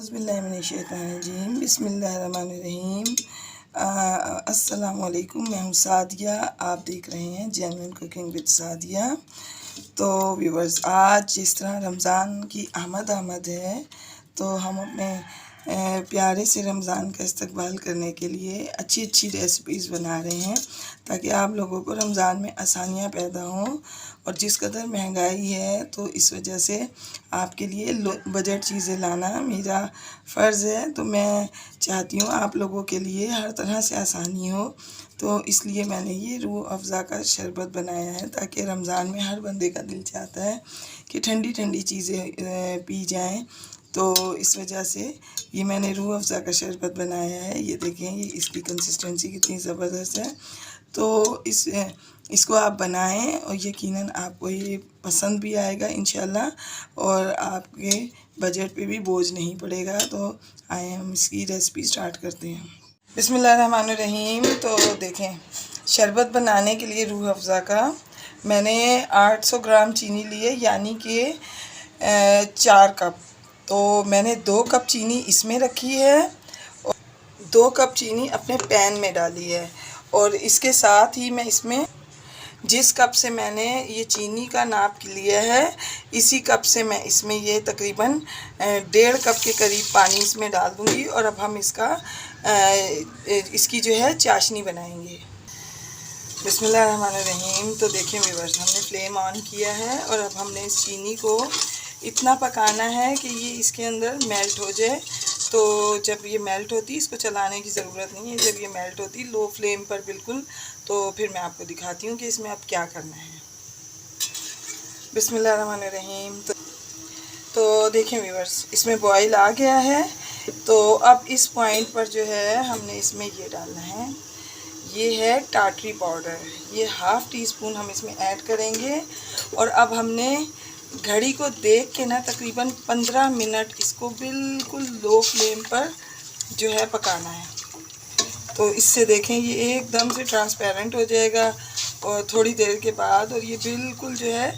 औज़ुबिल्लाहिमिनश्शैतानिर्रजीम बिस्मिल्लाहिर्रहमानिर्रहीम। अस्सलामुअलैकुम। मैं हूँ सादिया, आप देख रहे हैं जेन्युइन कुकिंग विद सादिया। तो व्यूवर्स, आज जिस तरह रमज़ान की आमद है, तो हम अपने प्यारे से रमज़ान का इस्तकबाल करने के लिए अच्छी अच्छी रेसिपीज़ बना रहे हैं ताकि आप लोगों को रमज़ान में आसानियाँ पैदा हों। और जिस कदर महंगाई है तो इस वजह से आपके लिए बजट चीज़ें लाना मेरा फ़र्ज़ है। तो मैं चाहती हूँ आप लोगों के लिए हर तरह से आसानी हो, तो इसलिए मैंने ये रूह अफ़ज़ा का शरबत बनाया है ताकि रमज़ान में हर बंदे का दिल चाहता है कि ठंडी ठंडी चीज़ें पी जाएं। तो इस वजह से ये मैंने रूह अफ़ज़ा का शरबत बनाया है। ये देखें, ये इसकी कंसिस्टेंसी कितनी ज़बरदस्त है। तो इसको आप बनाएं और यकीनन आपको ये पसंद भी आएगा इंशाल्लाह, और आपके बजट पे भी बोझ नहीं पड़ेगा। तो आए हम इसकी रेसिपी स्टार्ट करते हैं। बिस्मिल्लाहिर्रहमानिर्रहीम। तो देखें, शरबत बनाने के लिए रूह अफ़ज़ा का मैंने 800 ग्राम चीनी ली है, यानी कि 4 कप। तो मैंने 2 कप चीनी इसमें रखी है और 2 कप चीनी अपने पैन में डाली है। और इसके साथ ही मैं इसमें जिस कप से मैंने ये चीनी का नाप लिया है, इसी कप से मैं इसमें ये तकरीबन 1.5 कप के करीब पानी इसमें डाल दूँगी। और अब हम इसकी जो है चाशनी बनाएंगे। बिस्मिल्लाहिर्रहमानिर्रहीम। तो देखिए व्यूअर्स, हमने फ्लेम ऑन किया है और अब हमने इस चीनी को इतना पकाना है कि ये इसके अंदर मेल्ट हो जाए। तो जब ये मेल्ट होती है, इसको चलाने की ज़रूरत नहीं है। जब ये मेल्ट होती लो फ्लेम पर बिल्कुल, तो फिर मैं आपको दिखाती हूँ कि इसमें अब क्या करना है। बिस्मिल्लाहिर्रहमानिर्रहीम। तो देखें व्यूअर्स, इसमें बॉईल आ गया है। तो अब इस पॉइंट पर जो है हमने इसमें ये डालना है, ये है टाटरी पाउडर। ये ½ टीस्पून हम इसमें ऐड करेंगे। और अब हमने घड़ी को देख के ना तकरीबन 15 मिनट इसको बिल्कुल लो फ्लेम पर जो है पकाना है। तो इससे देखें, ये एकदम से ट्रांसपेरेंट हो जाएगा और थोड़ी देर के बाद, और ये बिल्कुल जो है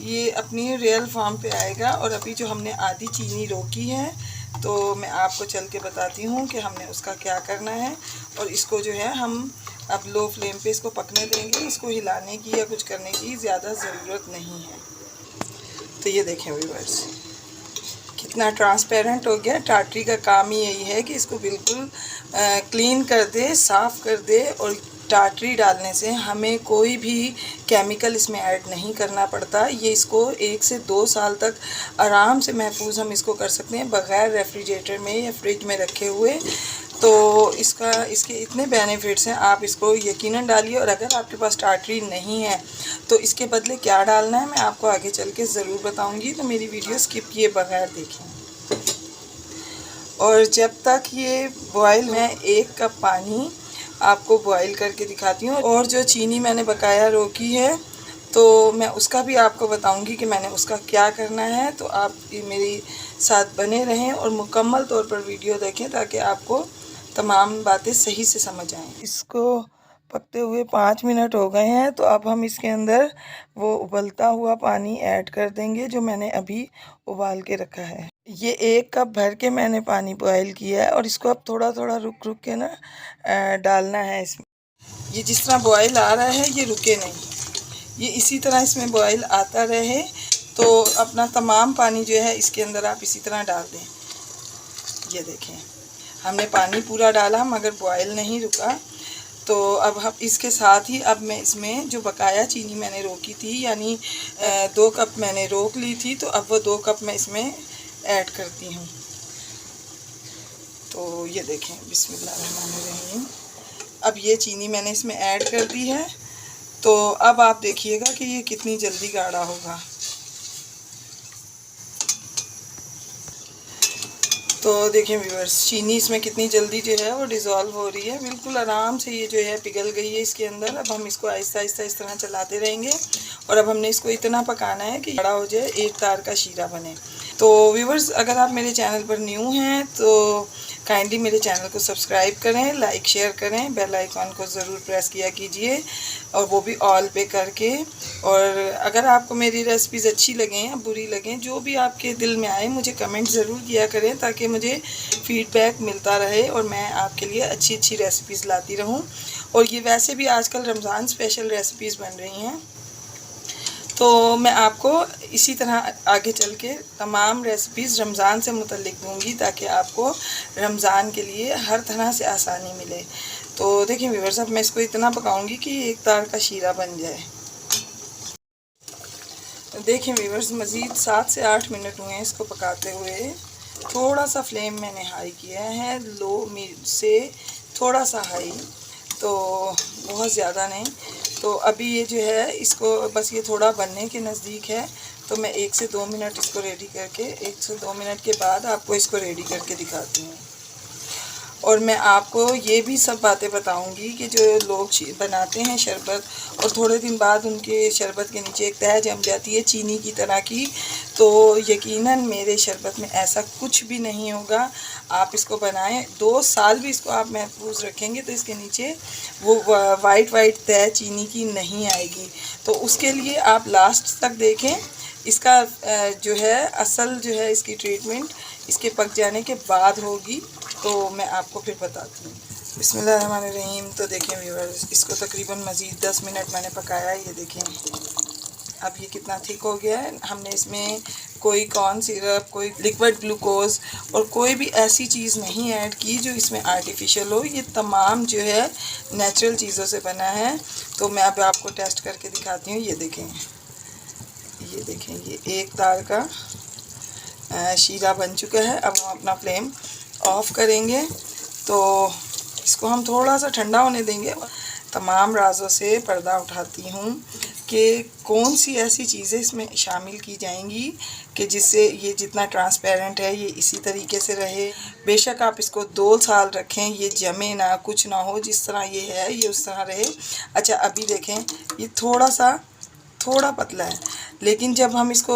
ये अपनी रियल फॉर्म पे आएगा। और अभी जो हमने आधी चीनी रोकी है, तो मैं आपको चल के बताती हूँ कि हमने उसका क्या करना है। और इसको जो है हम अब लो फ्लेम पे इसको पकने देंगे। इसको हिलाने की या कुछ करने की ज़्यादा ज़रूरत नहीं है। तो ये देखें व्यूअर्स, कितना ट्रांसपेरेंट हो गया। टाटरी का काम ही यही है कि इसको बिल्कुल क्लीन कर दे, साफ़ कर दे। और टाटरी डालने से हमें कोई भी केमिकल इसमें ऐड नहीं करना पड़ता। ये इसको 1 से 2 साल तक आराम से महफूज हम इसको कर सकते हैं बग़ैर रेफ्रिजरेटर में या फ्रिज में रखे हुए। तो इसके इतने बेनिफिट्स हैं, आप इसको यकीनन डालिए। और अगर आपके पास टाटरी नहीं है तो इसके बदले क्या डालना है मैं आपको आगे चल के ज़रूर बताऊंगी। तो मेरी वीडियो स्किप किए बगैर देखें। और जब तक ये बॉयल, मैं 1 कप पानी आपको बॉयल करके दिखाती हूँ। और जो चीनी मैंने बकाया रोकी है, तो मैं उसका भी आपको बताऊंगी कि मैंने उसका क्या करना है। तो आप मेरी साथ बने रहें और मुकम्मल तौर पर वीडियो देखें ताकि आपको तमाम बातें सही से समझ आएँ। इसको पकते हुए 5 मिनट हो गए हैं। तो अब हम इसके अंदर वो उबलता हुआ पानी ऐड कर देंगे जो मैंने अभी उबाल के रखा है। ये 1 कप भर के मैंने पानी बॉयल किया है और इसको अब थोड़ा थोड़ा रुक रुक के ना डालना है इसमें। ये जिस तरह बॉयल आ रहा है, ये रुके नहीं, ये इसी तरह इसमें बॉयल आता रहे। तो अपना तमाम पानी जो है इसके अंदर आप इसी तरह डाल दें। ये देखें, हमने पानी पूरा डाला मगर बॉयल नहीं रुका। तो अब हम इसके साथ ही अब मैं इसमें जो बकाया चीनी मैंने रोकी थी, यानी 2 कप मैंने रोक ली थी, तो अब वो 2 कप मैं इसमें ऐड करती हूँ। तो ये देखें, बिस्मिल्लाहिर्रहमानिर्रहीम। अब ये चीनी मैंने इसमें ऐड कर दी है। तो अब आप देखिएगा कि ये कितनी जल्दी गाढ़ा होगा। तो देखें व्यूअर्स, चीनी इसमें कितनी जल्दी जो है वो डिज़ोल्व हो रही है, बिल्कुल आराम से ये जो है पिघल गई है इसके अंदर। अब हम इसको आहिस्ता आहिस्ता इस तरह चलाते रहेंगे। और अब हमने इसको इतना पकाना है कि गाढ़ा हो जाए, एक तार का शीरा बने। तो व्यूअर्स, अगर आप मेरे चैनल पर न्यू हैं तो काइंडली मेरे चैनल को सब्सक्राइब करें, लाइक शेयर करें, बेल आइकॉन को ज़रूर प्रेस किया कीजिए और वो भी ऑल पे करके। और अगर आपको मेरी रेसिपीज़ अच्छी लगें या बुरी लगें, जो भी आपके दिल में आए, मुझे कमेंट ज़रूर किया करें ताकि मुझे फ़ीडबैक मिलता रहे और मैं आपके लिए अच्छी अच्छी रेसिपीज़ लाती रहूं। और ये वैसे भी आजकल रमज़ान स्पेशल रेसिपीज़ बन रही हैं, तो मैं आपको इसी तरह आगे चल के तमाम रेसिपीज़ रमज़ान से मुतल्लिक दूंगी ताकि आपको रमज़ान के लिए हर तरह से आसानी मिले। तो देखिए व्यूअर्स, अब मैं इसको इतना पकाऊंगी कि एक तार का शीरा बन जाए। देखिए व्यूअर्स, मज़ीद 7 से 8 मिनट हुए हैं इसको पकाते हुए। थोड़ा सा फ्लेम मैंने हाई किया है, लो से थोड़ा सा हाई, तो बहुत ज़्यादा नहीं। तो अभी ये जो है इसको बस ये थोड़ा बनने के नज़दीक है, तो मैं 1 से 2 मिनट इसको रेडी करके 1 से 2 मिनट के बाद आपको इसको रेडी करके दिखाती हूँ। और मैं आपको ये भी सब बातें बताऊंगी कि जो लोग बनाते हैं शरबत और थोड़े दिन बाद उनके शरबत के नीचे एक तह जम जाती है चीनी की तरह की, तो यकीनन मेरे शरबत में ऐसा कुछ भी नहीं होगा। आप इसको बनाएं, 2 साल भी इसको आप महफूज रखेंगे तो इसके नीचे वो वाइट तह चीनी की नहीं आएगी। तो उसके लिए आप लास्ट तक देखें। इसका जो है असल जो है इसकी ट्रीटमेंट इसके पक जाने के बाद होगी, तो मैं आपको फिर बताती हूँ। बिस्मिल्लाहिर्रहमानिर्रहीम। तो देखें व्यूअर्स, इसको तकरीबन मज़ीद 10 मिनट मैंने पकाया। ये देखें अब ये कितना थिक हो गया है। हमने इसमें कोई कॉर्न सिरप, कोई लिक्विड ग्लूकोज और कोई भी ऐसी चीज़ नहीं ऐड की जो इसमें आर्टिफिशियल हो। ये तमाम जो है नेचुरल चीज़ों से बना है। तो मैं अब आपको टेस्ट करके दिखाती हूँ। ये देखें, ये एक तार का शीरा बन चुका है। अब हम अपना फ्लेम ऑफ करेंगे, तो इसको हम थोड़ा सा ठंडा होने देंगे। तमाम राज़ों से पर्दा उठाती हूँ कि कौन सी ऐसी चीज़ें इसमें शामिल की जाएंगी कि जिससे ये जितना ट्रांसपेरेंट है ये इसी तरीके से रहे। बेशक आप इसको 2 साल रखें, ये जमे ना, कुछ ना हो, जिस तरह ये है ये उस तरह रहे। अच्छा, अभी देखें ये थोड़ा पतला है, लेकिन जब हम इसको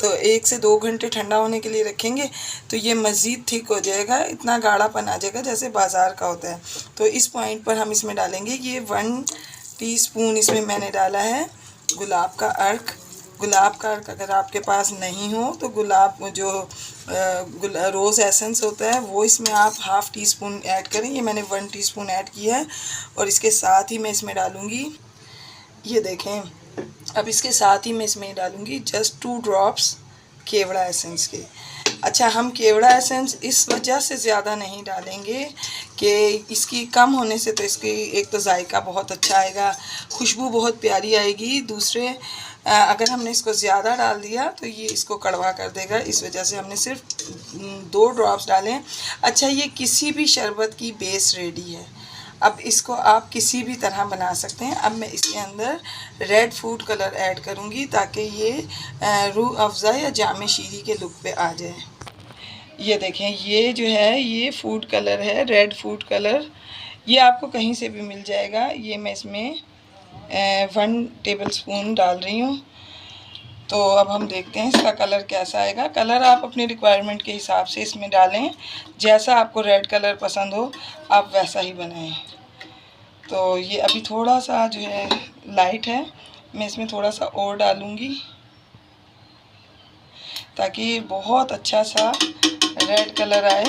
तो 1 से 2 घंटे ठंडा होने के लिए रखेंगे तो ये मज़ीद थिक हो जाएगा, इतना गाढ़ापन आ जाएगा जैसे बाज़ार का होता है। तो इस पॉइंट पर हम इसमें डालेंगे ये 1 टीस्पून इसमें मैंने डाला है गुलाब का अर्क। गुलाब का अर्क अगर आपके पास नहीं हो तो गुलाब जो रोज़ एसेंस होता है वो इसमें आप ½ टीस्पून ऐड करें। ये मैंने 1 टीस्पून ऐड किया है। और इसके साथ ही मैं इसमें डालूँगी, ये देखें, अब इसके साथ ही मैं इसमें डालूँगी जस्ट 2 ड्रॉप्स केवड़ा एसेंस के। अच्छा, हम केवड़ा एसेंस इस वजह से ज़्यादा नहीं डालेंगे कि इसकी कम होने से तो इसकी एक तो जायका बहुत अच्छा आएगा, खुशबू बहुत प्यारी आएगी। दूसरे अगर हमने इसको ज़्यादा डाल दिया तो ये इसको कड़वा कर देगा, इस वजह से हमने सिर्फ 2 ड्रॉप्स डालें। अच्छा, ये किसी भी शरबत की बेस रेडी है। अब इसको आप किसी भी तरह बना सकते हैं। अब मैं इसके अंदर रेड फूड कलर ऐड करूँगी ताकि ये रूह अफ़ज़ा या जामे शीरी के लुक पे आ जाए। ये देखें, ये जो है ये फूड कलर है, रेड फूड कलर, ये आपको कहीं से भी मिल जाएगा। ये मैं इसमें 1 टेबलस्पून डाल रही हूँ। तो अब हम देखते हैं इसका कलर कैसा आएगा। कलर आप अपनी रिक्वायरमेंट के हिसाब से इसमें डालें, जैसा आपको रेड कलर पसंद हो आप वैसा ही बनाएं। तो ये अभी थोड़ा सा जो है लाइट है, मैं इसमें थोड़ा सा और डालूँगी ताकि बहुत अच्छा सा रेड कलर आए।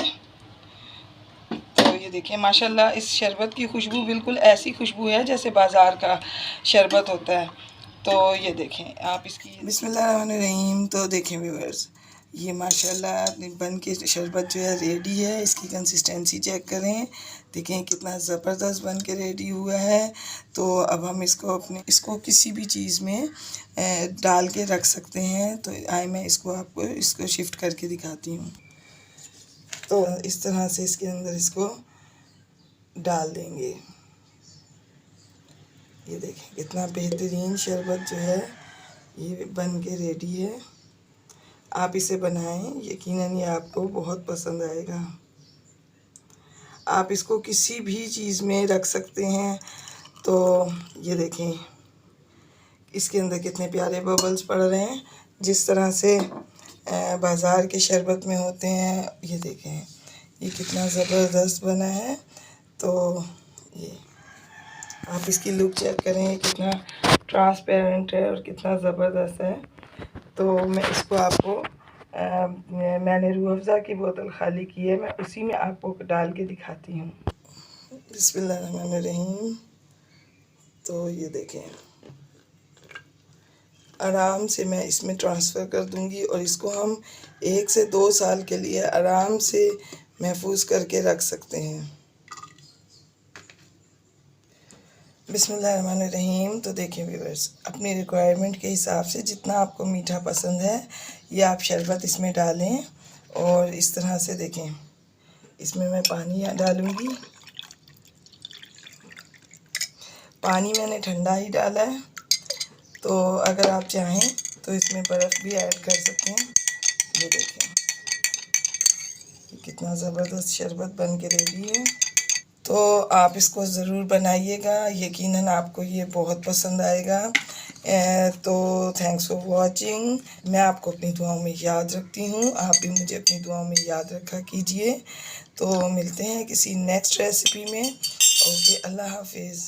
तो ये देखिए माशाल्लाह इस शरबत की खुशबू बिल्कुल ऐसी खुशबू है जैसे बाज़ार का शरबत होता है। तो ये देखें आप इसकी बिस्मिल्लाहिर्रहमानिर्रहीम। तो देखें व्यूअर्स, ये माशाल्लाह बन के शरबत जो है रेडी है। इसकी कंसिस्टेंसी चेक करें, देखें कितना ज़बरदस्त बन के रेडी हुआ है। तो अब हम इसको किसी भी चीज़ में डाल के रख सकते हैं। तो मैं इसको शिफ्ट करके दिखाती हूँ। तो इस तरह से इसके अंदर इसको डाल देंगे। ये देखें कितना बेहतरीन शरबत जो है ये बन के रेडी है। आप इसे बनाएं, यकीनन ये आपको बहुत पसंद आएगा। आप इसको किसी भी चीज़ में रख सकते हैं। तो ये देखें इसके अंदर कितने प्यारे बबल्स पड़ रहे हैं, जिस तरह से बाज़ार के शरबत में होते हैं। ये देखें ये कितना ज़बरदस्त बना है। तो ये आप इसकी लुक चेक करें, ये कितना ट्रांसपेरेंट है और कितना ज़बरदस्त है। तो मैं इसको आपको मैंने रूह अफ़ज़ा की बोतल खाली की है, मैं उसी में आपको डाल के दिखाती हूँ। बिस्मिल्लाहिर्रहमानिर्रहीम। तो ये देखें, आराम से मैं इसमें ट्रांसफ़र कर दूंगी और इसको हम 1 से 2 साल के लिए आराम से महफूज करके रख सकते हैं। बिस्मिल्लाहिर्रहमानिर्रहीम। तो देखिए व्यूअर्स, अपनी रिक्वायरमेंट के हिसाब से जितना आपको मीठा पसंद है ये आप शरबत इसमें डालें। और इस तरह से देखें, इसमें मैं पानी डालूँगी। पानी मैंने ठंडा ही डाला है, तो अगर आप चाहें तो इसमें बर्फ़ भी ऐड कर सकते हैं। ये देखें, ये कितना ज़बरदस्त शरबत बन के रेडी है। तो आप इसको ज़रूर बनाइएगा, यकीनन आपको ये बहुत पसंद आएगा। तो थैंक्स फॉर वॉचिंग। मैं आपको अपनी दुआओं में याद रखती हूँ, आप भी मुझे अपनी दुआओं में याद रखा कीजिए। तो मिलते हैं किसी नेक्स्ट रेसिपी में। ओके, अल्लाह हाफिज़।